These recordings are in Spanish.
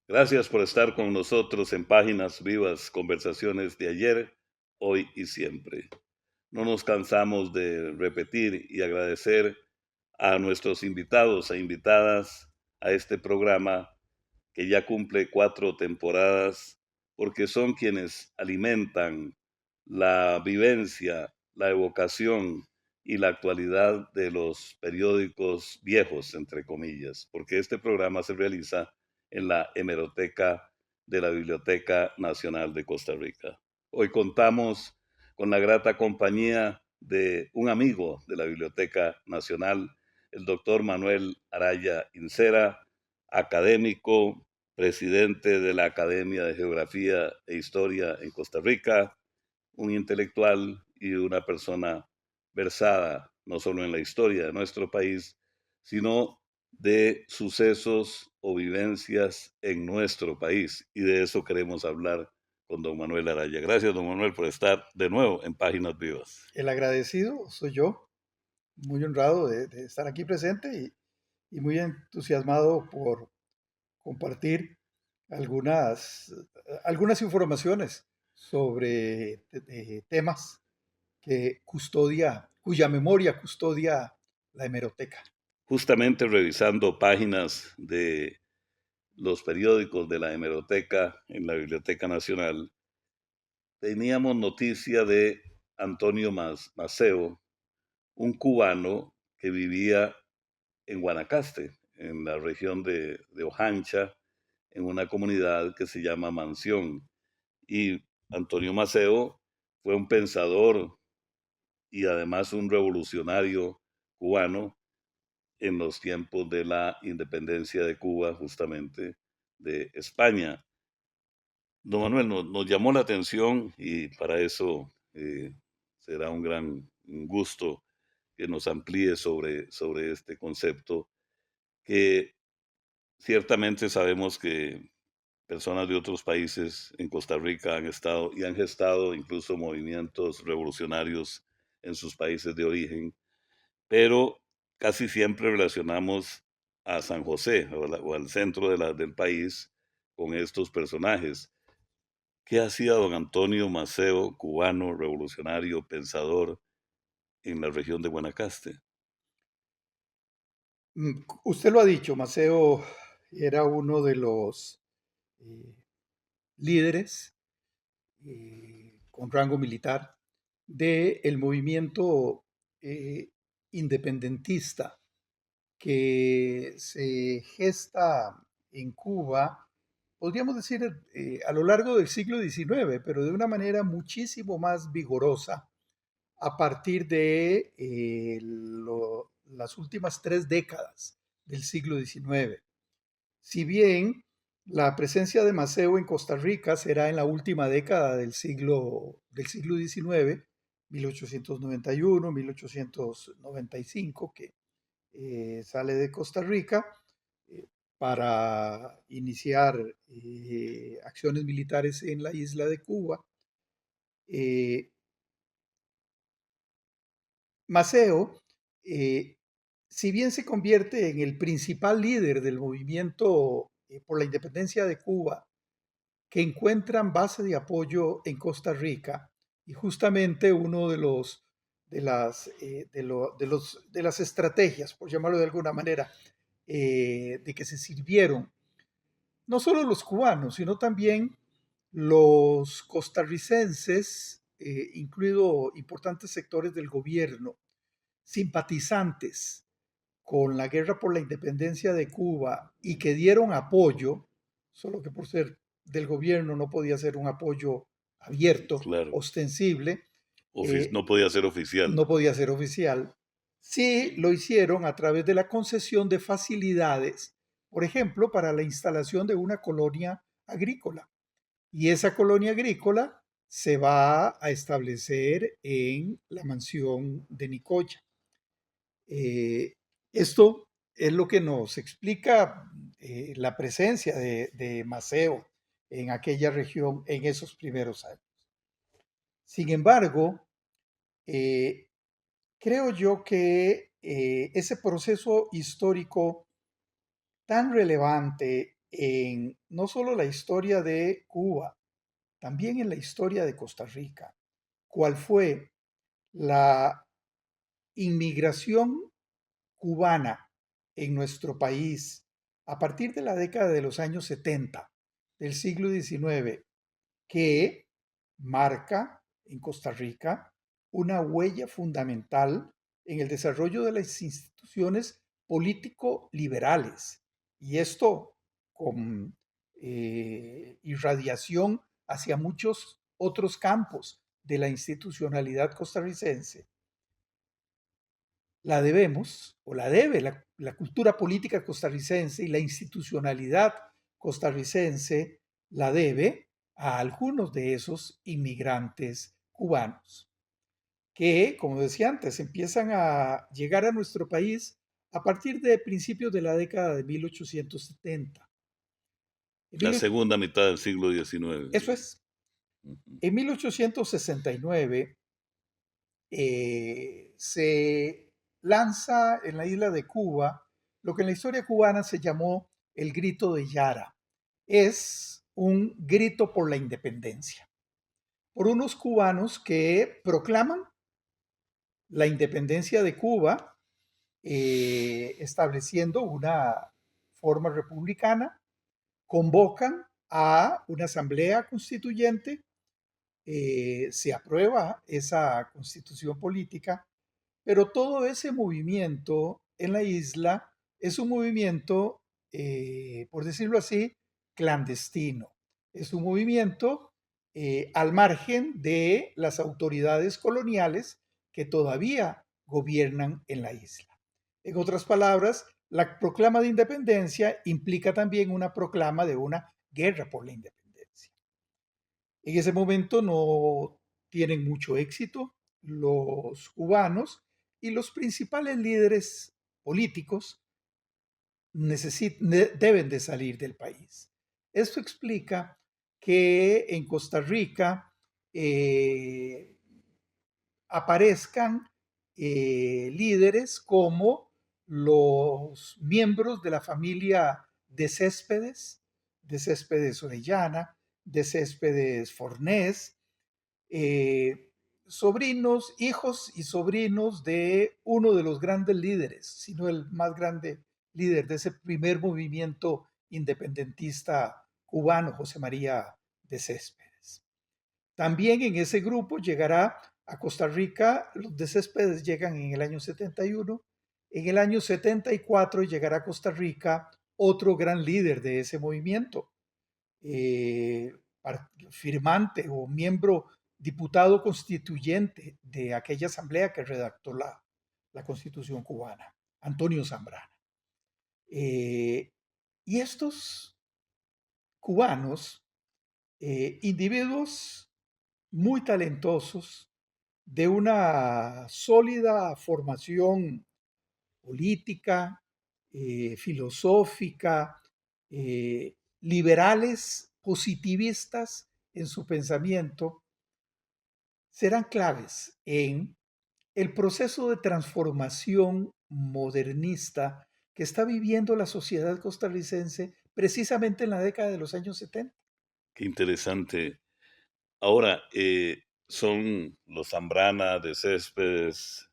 Gracias por estar con nosotros en Páginas Vivas, conversaciones de ayer, hoy y siempre. No nos cansamos de repetir y agradecer a nuestros invitados e invitadas a este programa que ya cumple 4 temporadas, porque son quienes alimentan la vivencia, la evocación y la actualidad de los periódicos viejos, entre comillas, porque este programa se realiza en la hemeroteca de la Biblioteca Nacional de Costa Rica. Hoy contamos con la grata compañía de un amigo de la Biblioteca Nacional, el doctor Manuel Araya Incera, académico, presidente de la Academia de Geografía e Historia en Costa Rica, un intelectual y una persona versada no solo en la historia de nuestro país, sino de sucesos o vivencias en nuestro país. Y de eso queremos hablar con don Manuel Araya. Gracias, don Manuel, por estar de nuevo en Páginas Vivas. El agradecido soy yo, muy honrado de estar aquí presente y muy entusiasmado por compartir algunas, algunas informaciones sobre temas cuya memoria custodia la hemeroteca. Justamente revisando páginas de los periódicos de la hemeroteca en la Biblioteca Nacional, teníamos noticia de Antonio Maceo, un cubano que vivía en Guanacaste, en la región de Ojancha, en una comunidad que se llama Mansión. Y Antonio Maceo fue un pensador y además un revolucionario cubano en los tiempos de la independencia de Cuba, justamente de España. Don Manuel, nos llamó la atención y para eso será un gran gusto que nos amplíe sobre este concepto, que ciertamente sabemos que personas de otros países en Costa Rica han estado y han gestado incluso movimientos revolucionarios en sus países de origen, pero casi siempre relacionamos a San José o al centro del país con estos personajes. ¿Qué hacía don Antonio Maceo, cubano, revolucionario, pensador en la región de Guanacaste? Usted lo ha dicho, Maceo era uno de los eh, líderes con rango militar del movimiento eh, independentista que se gesta en Cuba, podríamos decir, a lo largo del siglo XIX, pero de una manera muchísimo más vigorosa a partir de las últimas 3 décadas del siglo XIX. Si bien la presencia de Maceo en Costa Rica será en la última década del siglo XIX, 1891, 1895, que sale de Costa Rica para iniciar acciones militares en la isla de Cuba. Maceo, si bien se convierte en el principal líder del movimiento por la independencia de Cuba, que encuentran base de apoyo en Costa Rica, y justamente uno de las estrategias, por llamarlo de alguna manera, de que se sirvieron no solo los cubanos, sino también los costarricenses, incluido importantes sectores del gobierno, simpatizantes con la guerra por la independencia de Cuba y que dieron apoyo, solo que por ser del gobierno no podía ser un apoyo abierto, Claro, ostensible, no podía ser oficial. no podía ser oficial. Sí lo hicieron a través de la concesión de facilidades, por ejemplo, para la instalación de una colonia agrícola. Y esa colonia agrícola se va a establecer en la mansión de Nicoya. Esto es lo que nos explica la presencia de Maceo en aquella región en esos primeros años. Sin embargo, eh, creo yo que ese proceso histórico tan relevante en no solo la historia de Cuba, también en la historia de Costa Rica, cuál fue la inmigración cubana en nuestro país a partir de la década de los años 70 del siglo XIX, que marca en Costa Rica una huella fundamental en el desarrollo de las instituciones político-liberales. Y esto con irradiación hacia muchos otros campos de la institucionalidad costarricense. La debemos, o la debe la cultura política costarricense y la institucionalidad costarricense, la debe a algunos de esos inmigrantes cubanos, que, como decía antes, empiezan a llegar a nuestro país a partir de principios de la década de 1870. La segunda mitad del siglo XIX. Eso es. Ujú. En 1869 se lanza en la isla de Cuba lo que en la historia cubana se llamó el grito de Yara. Es un grito por la independencia, por unos cubanos que proclaman la independencia de Cuba, estableciendo una forma republicana, convocan a una asamblea constituyente, se aprueba esa constitución política, pero todo ese movimiento en la isla es un movimiento, por decirlo así, clandestino. Es un movimiento al margen de las autoridades coloniales que todavía gobiernan en la isla. En otras palabras, la proclama de independencia implica también una proclama de una guerra por la independencia. En ese momento no tienen mucho éxito los cubanos y los principales líderes políticos deben de salir del país. Esto explica que en Costa Rica aparezcan líderes como los miembros de la familia de Céspedes Orellana, de Céspedes Fornés, sobrinos, hijos y sobrinos de uno de los grandes líderes, sino el más grande líder de ese primer movimiento independentista cubano, José María de Céspedes. También en ese grupo llegará a Costa Rica, los de Céspedes llegan en el año 71, en el año 74 llegará a Costa Rica otro gran líder de ese movimiento, eh, firmante o miembro diputado constituyente de aquella asamblea que redactó la constitución cubana, Antonio Zambrana. Y estos cubanos, individuos muy talentosos, de una sólida formación política, filosófica, liberales, positivistas en su pensamiento, serán claves en el proceso de transformación modernista que está viviendo la sociedad costarricense precisamente en la década de los años 70. Qué interesante. Ahora, son los Zambrana, de Céspedes,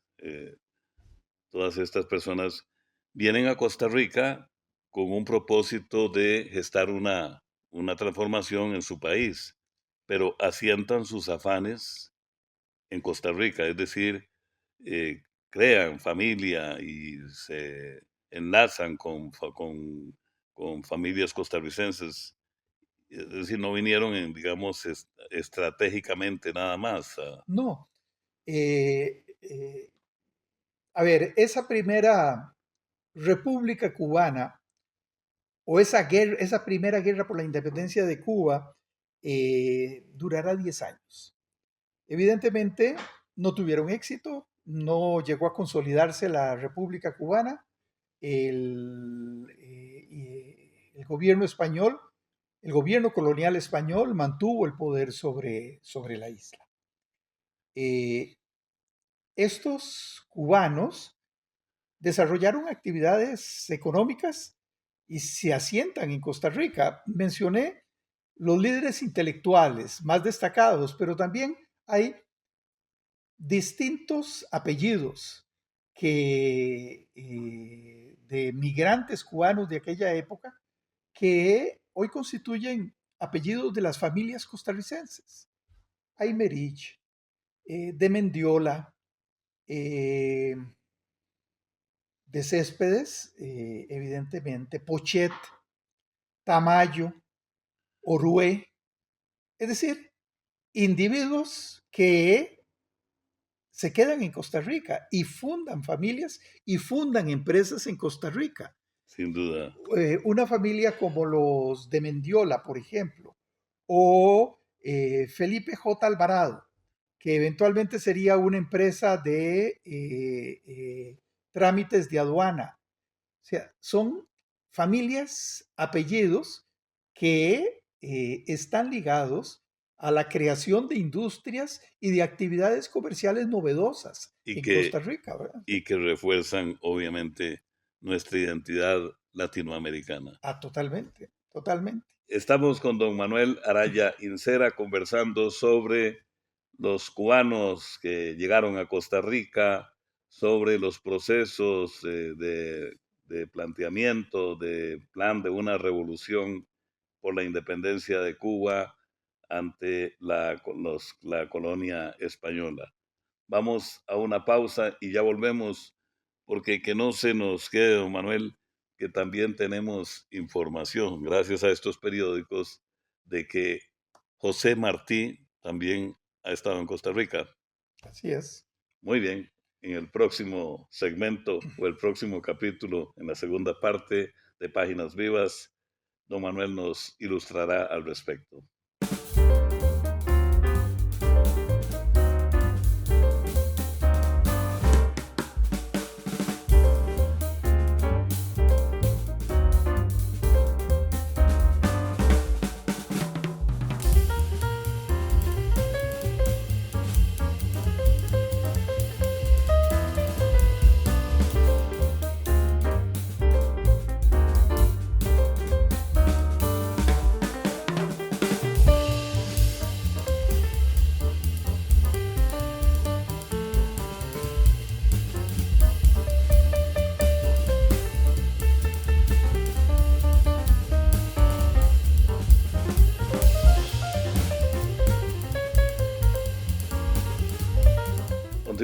todas estas personas vienen a Costa Rica con un propósito de gestar una transformación en su país, pero asientan sus afanes en Costa Rica, es decir, eh, crean familia y se enlazan con familias costarricenses. Es decir, no vinieron, digamos, estratégicamente nada más. No. A ver, esa primera república cubana o esa primera guerra por la independencia de Cuba durara 10 años. Evidentemente, no tuvieron éxito, no llegó a consolidarse la República Cubana, el gobierno español, el gobierno colonial español mantuvo el poder sobre la isla. Estos cubanos desarrollaron actividades económicas y se asientan en Costa Rica. Mencioné los líderes intelectuales más destacados, pero también hay distintos apellidos de migrantes cubanos de aquella época que hoy constituyen apellidos de las familias costarricenses. Aymerich, de Mendiola, eh, de Céspedes, evidentemente, Pochet, Tamayo, Orué, es decir, individuos que se quedan en Costa Rica y fundan familias y fundan empresas en Costa Rica. Sin duda. Una familia como los de Mendiola, por ejemplo, o Felipe J. Alvarado, que eventualmente sería una empresa de trámites de aduana. O sea, son familias, apellidos que están ligados a la creación de industrias y de actividades comerciales novedosas Y en que, Costa Rica, ¿verdad? y que refuerzan, obviamente, nuestra identidad latinoamericana. Totalmente, totalmente. Estamos con don Manuel Araya Incera conversando sobre los cubanos que llegaron a Costa Rica, sobre los procesos de planteamiento, de plan de una revolución por la independencia de Cuba ante la colonia española. Vamos a una pausa y ya volvemos, porque que no se nos quede, don Manuel, que también tenemos información, gracias a estos periódicos, de que José Martí también ha estado en Costa Rica. Así es. Muy bien, en el próximo segmento o el próximo capítulo, en la segunda parte de Páginas Vivas, don Manuel nos ilustrará al respecto.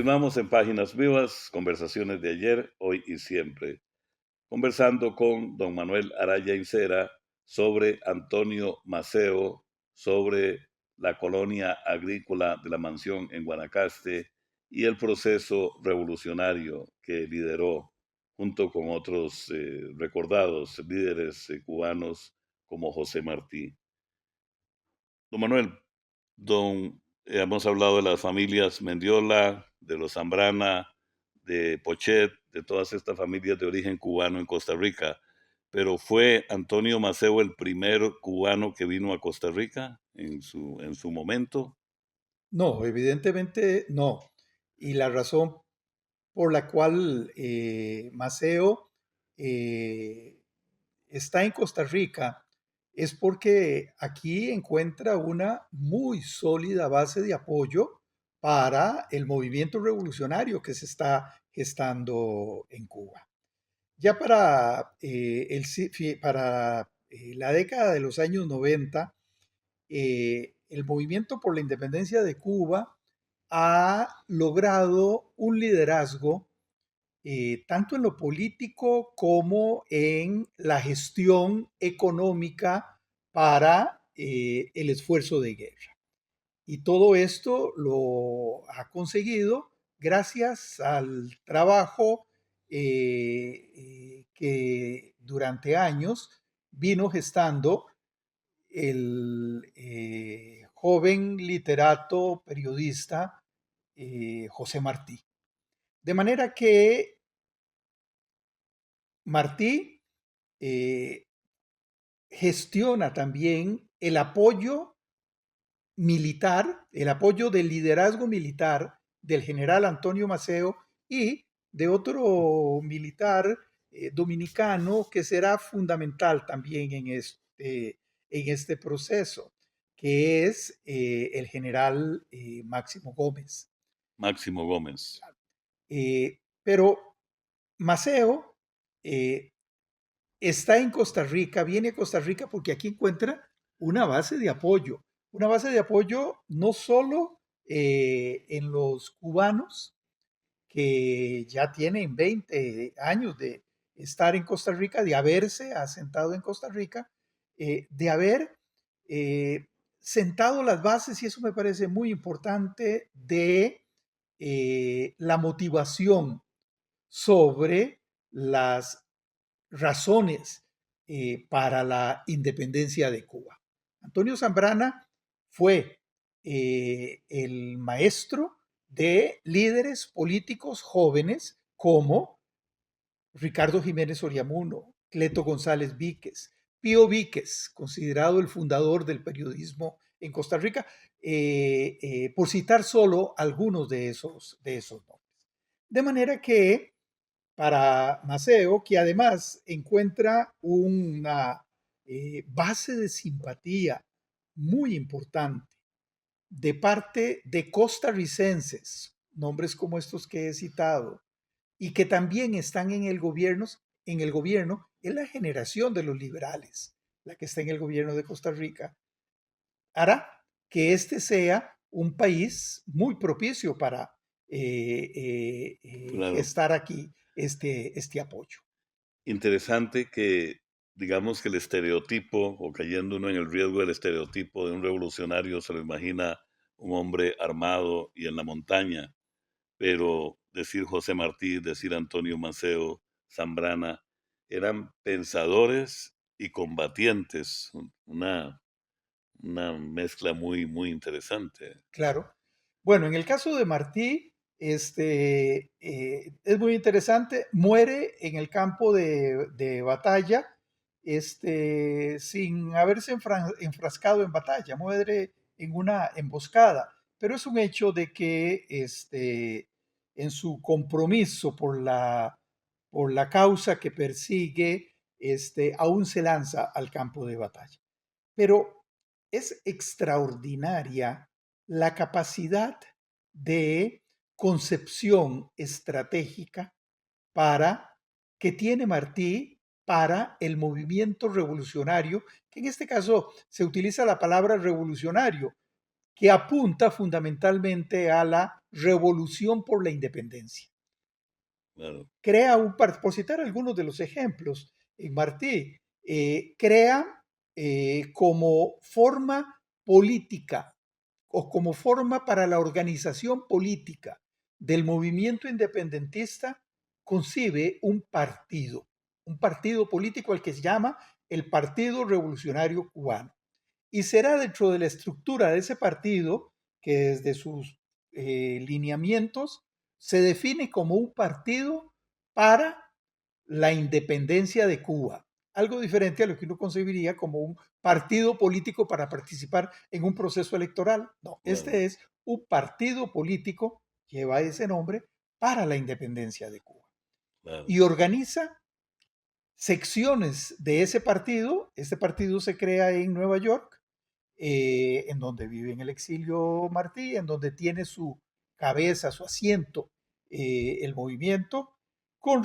Continuamos en Páginas Vivas, conversaciones de ayer, hoy y siempre, conversando con don Manuel Araya Incera sobre Antonio Maceo, sobre la colonia agrícola de la Mansión en Guanacaste y el proceso revolucionario que lideró junto con otros recordados líderes cubanos como José Martí. Don Manuel, hemos hablado de las familias Mendiola, de los Zambrana, de Pochet, de todas estas familias de origen cubano en Costa Rica, pero ¿fue Antonio Maceo el primer cubano que vino a Costa Rica en su momento? No, evidentemente no. Y la razón por la cual Maceo eh, está en Costa Rica es porque aquí encuentra una muy sólida base de apoyo para el movimiento revolucionario que se está gestando en Cuba. Ya para la década de los años 90, el movimiento por la independencia de Cuba ha logrado un liderazgo tanto en lo político como en la gestión económica para el esfuerzo de guerra. Y todo esto lo ha conseguido gracias al trabajo que durante años vino gestando el joven literato, periodista José Martí. De manera que Martí gestiona también el apoyo militar, el apoyo del liderazgo militar del general Antonio Maceo y de otro militar dominicano que será fundamental también en este proceso, que es el general Máximo Gómez. Máximo Gómez. Pero Maceo está en Costa Rica, viene a Costa Rica porque aquí encuentra una base de apoyo no solo en los cubanos, que ya tienen 20 años de estar en Costa Rica, de haberse asentado en Costa Rica, de haber sentado las bases, y eso me parece muy importante, de la motivación sobre las razones para la independencia de Cuba. Antonio Zambrana fue el maestro de líderes políticos jóvenes como Ricardo Jiménez Oriamuno, Cleto González Víquez, Pío Víquez, considerado el fundador del periodismo en Costa Rica, por citar solo algunos de esos nombres. De manera que para Maceo, que además encuentra una base de simpatía muy importante de parte de costarricenses, nombres como estos que he citado, y que también están en el gobierno, en la generación de los liberales, la que está en el gobierno de Costa Rica, hará que este sea un país muy propicio para Claro. gestar aquí este apoyo. Interesante que, digamos que el estereotipo, o cayendo uno en el riesgo del estereotipo de un revolucionario, se lo imagina un hombre armado y en la montaña, pero decir José Martí, decir Antonio Maceo, Zambrana, eran pensadores y combatientes, una mezcla muy, muy interesante. Claro. Bueno, en el caso de Martí, es muy interesante. Muere en el campo de batalla, sin haberse enfrascado en batalla. Muere en una emboscada. Pero es un hecho de que en su compromiso por la causa que persigue, aún se lanza al campo de batalla. Pero es extraordinaria la capacidad de concepción estratégica para que tiene Martí para el movimiento revolucionario, que en este caso se utiliza la palabra revolucionario, que apunta fundamentalmente a la revolución por la independencia. Claro, Crea por citar algunos de los ejemplos, en Martí, crea como forma política o como forma para la organización política del movimiento independentista, concibe un partido político al que se llama el Partido Revolucionario Cubano. Y será dentro de la estructura de ese partido que desde sus lineamientos se define como un partido para la independencia de Cuba. Algo diferente a lo que uno concebiría como un partido político para participar en un proceso electoral. No, claro, este es un partido político, lleva ese nombre, para la independencia de Cuba. claro. Y organiza secciones de ese partido. Este partido se crea en Nueva York, en donde vive en el exilio Martí, en donde tiene su cabeza, su asiento, el movimiento, con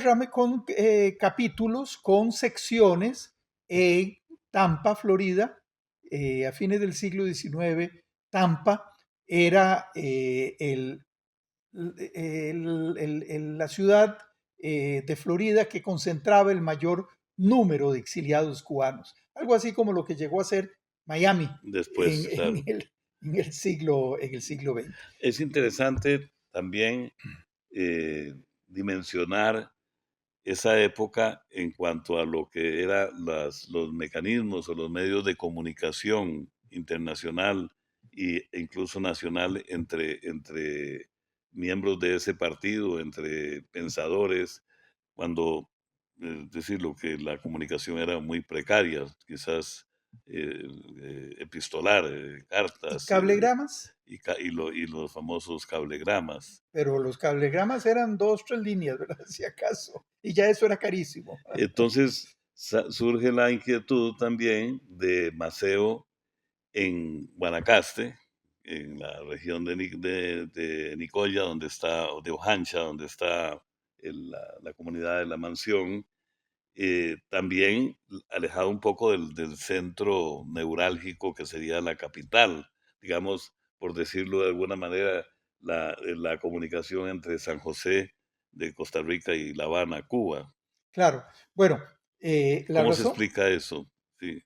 capítulos, con secciones en Tampa, Florida, a fines del siglo XIX. Tampa era la ciudad de Florida que concentraba el mayor número de exiliados cubanos. Algo así como lo que llegó a ser Miami Después, claro. en el siglo XX. Es interesante también dimensionar esa época en cuanto a lo que eran los mecanismos o los medios de comunicación internacional e incluso nacional entre miembros de ese partido, entre pensadores, cuando, es decir, lo que la comunicación era muy precaria, quizás eh, epistolar, ¿Y cartas cablegramas? y los famosos cablegramas. Pero los cablegramas eran dos, tres líneas, ¿verdad? Si acaso. Y ya eso era carísimo. Entonces surge la inquietud también de Maceo en Guanacaste, en la región de Nicoya, donde está, o de Ojancha, donde está la comunidad de la mansión, también alejado un poco del centro neurálgico que sería la capital, digamos, por decirlo de alguna manera, la comunicación entre San José de Costa Rica y La Habana, Cuba. Claro. Bueno, ¿Cómo se explica eso? Sí,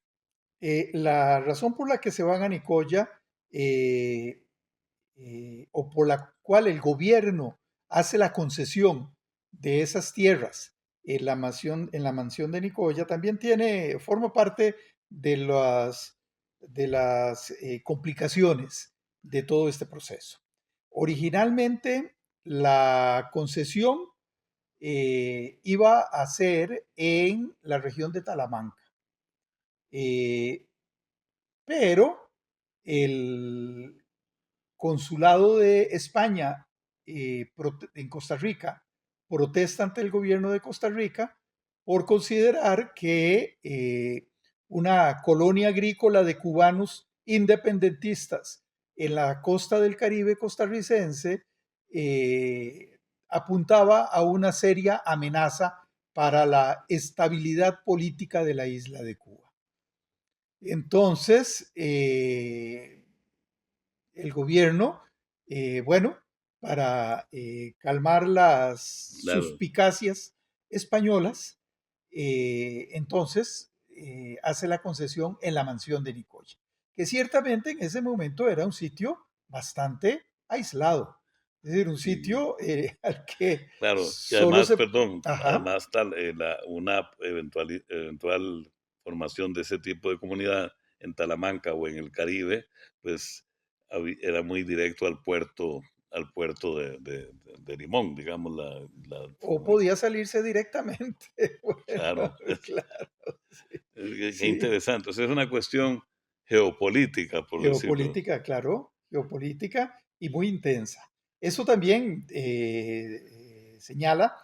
la razón por la que se van a Nicoya, eh, o por la cual el gobierno hace la concesión de esas tierras en la mansión de Nicoya, también forma parte de las complicaciones de todo este proceso. Originalmente, la concesión iba a ser en la región de Talamanca, eh, pero el consulado de España en Costa Rica protesta ante el gobierno de Costa Rica por considerar que una colonia agrícola de cubanos independentistas en la costa del Caribe costarricense apuntaba a una seria amenaza para la estabilidad política de la isla de Cuba. Entonces, el gobierno, bueno, para calmar las claro. suspicacias españolas, entonces hace la concesión en la mansión de Nicoya, que ciertamente en ese momento era un sitio bastante aislado, es decir, un Sí, sitio al que claro. Y solo además, se... perdón, Ajá, además una eventual formación de ese tipo de comunidad en Talamanca o en el Caribe, pues era muy directo al puerto de Limón, digamos, la o forma. podía salirse directamente. Bueno, Claro, claro, sí. qué Sí. interesante. O sea, es una cuestión geopolítica, por decirlo. Geopolítica, claro, geopolítica y muy intensa. Eso también señala,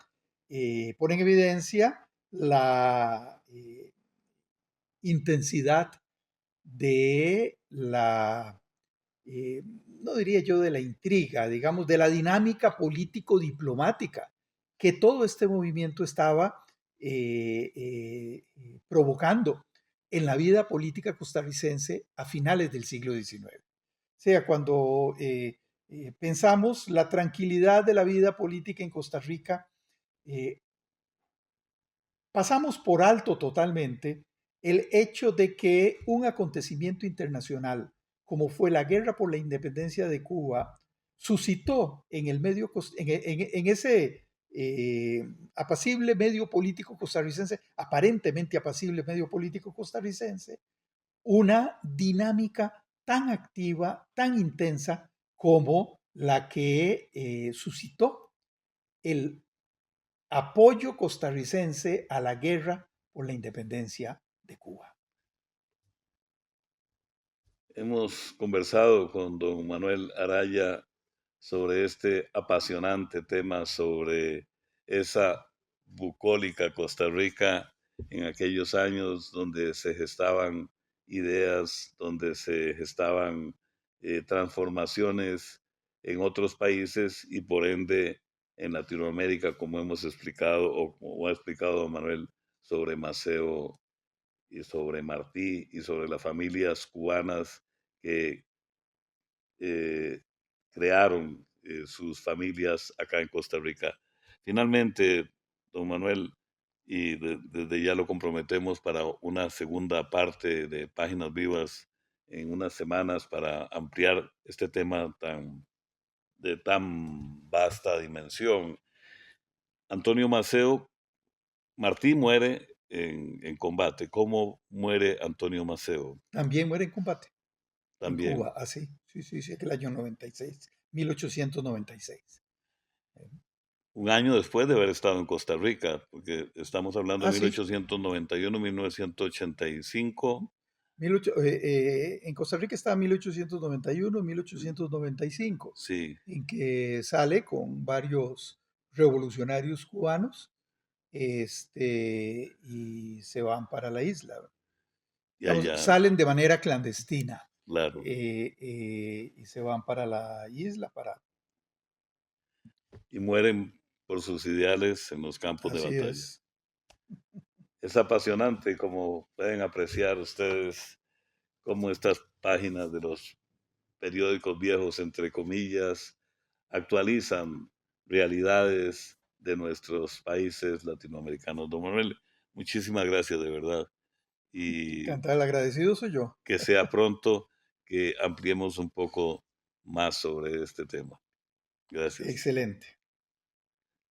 pone en evidencia la intensidad de no diría yo de la intriga, digamos, de la dinámica político-diplomática que todo este movimiento estaba provocando en la vida política costarricense a finales del siglo XIX. O sea, cuando pensamos la tranquilidad de la vida política en Costa Rica, eh, pasamos por alto totalmente el hecho de que un acontecimiento internacional como fue la guerra por la independencia de Cuba suscitó en el medio en ese apacible medio político costarricense, aparentemente apacible medio político costarricense, una dinámica tan activa, tan intensa como la que suscitó el apoyo costarricense a la guerra por la independencia de Cuba. Hemos conversado con don Manuel Araya sobre este apasionante tema, sobre esa bucólica Costa Rica en aquellos años donde se gestaban ideas, donde se gestaban transformaciones en otros países y por ende en Latinoamérica, como hemos explicado o como ha explicado don Manuel sobre Maceo y sobre Martí y sobre las familias cubanas que eh, crearon sus familias acá en Costa Rica. Finalmente, don Manuel, y desde ya lo comprometemos para una segunda parte de Páginas Vivas en unas semanas para ampliar este tema de tan vasta dimensión. Antonio Maceo Martí muere en combate. ¿Cómo muere Antonio Maceo? También muere en combate en También. Cuba, así. Sí, sí, sí, aquel año 96, 1896. Un año después de haber estado en Costa Rica, porque estamos hablando de Ah, sí. 1891, 1985. En Costa Rica está 1891, 1895, Sí, en que sale con varios revolucionarios cubanos y se van para la isla. y Digamos, allá, salen de manera clandestina claro. y se van para la isla. Y mueren por sus ideales en los campos de Así batalla. es. Es apasionante, como pueden apreciar ustedes, cómo estas páginas de los periódicos viejos, entre comillas, actualizan realidades de nuestros países latinoamericanos. Don Manuel, muchísimas gracias de verdad. Y Cantar el agradecido soy yo. que sea pronto que ampliemos un poco más sobre este tema. Gracias. Excelente.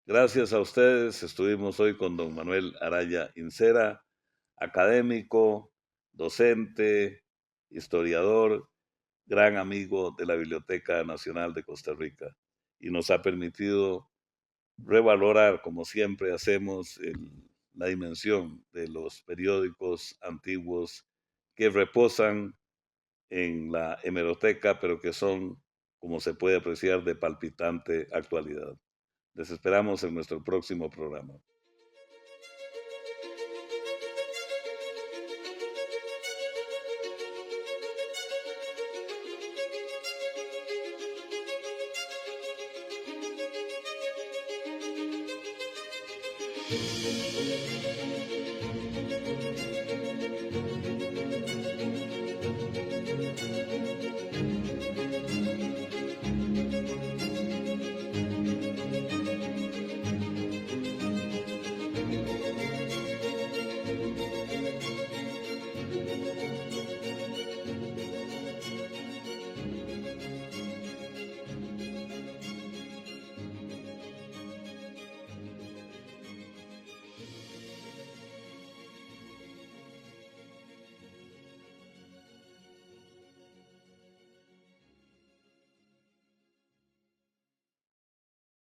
Gracias a ustedes. Estuvimos hoy con don Manuel Araya Incera, académico, docente, historiador, gran amigo de la Biblioteca Nacional de Costa Rica y nos ha permitido revalorar, como siempre hacemos, la dimensión de los periódicos antiguos que reposan en la hemeroteca, pero que son, como se puede apreciar, de palpitante actualidad. Les esperamos en nuestro próximo programa.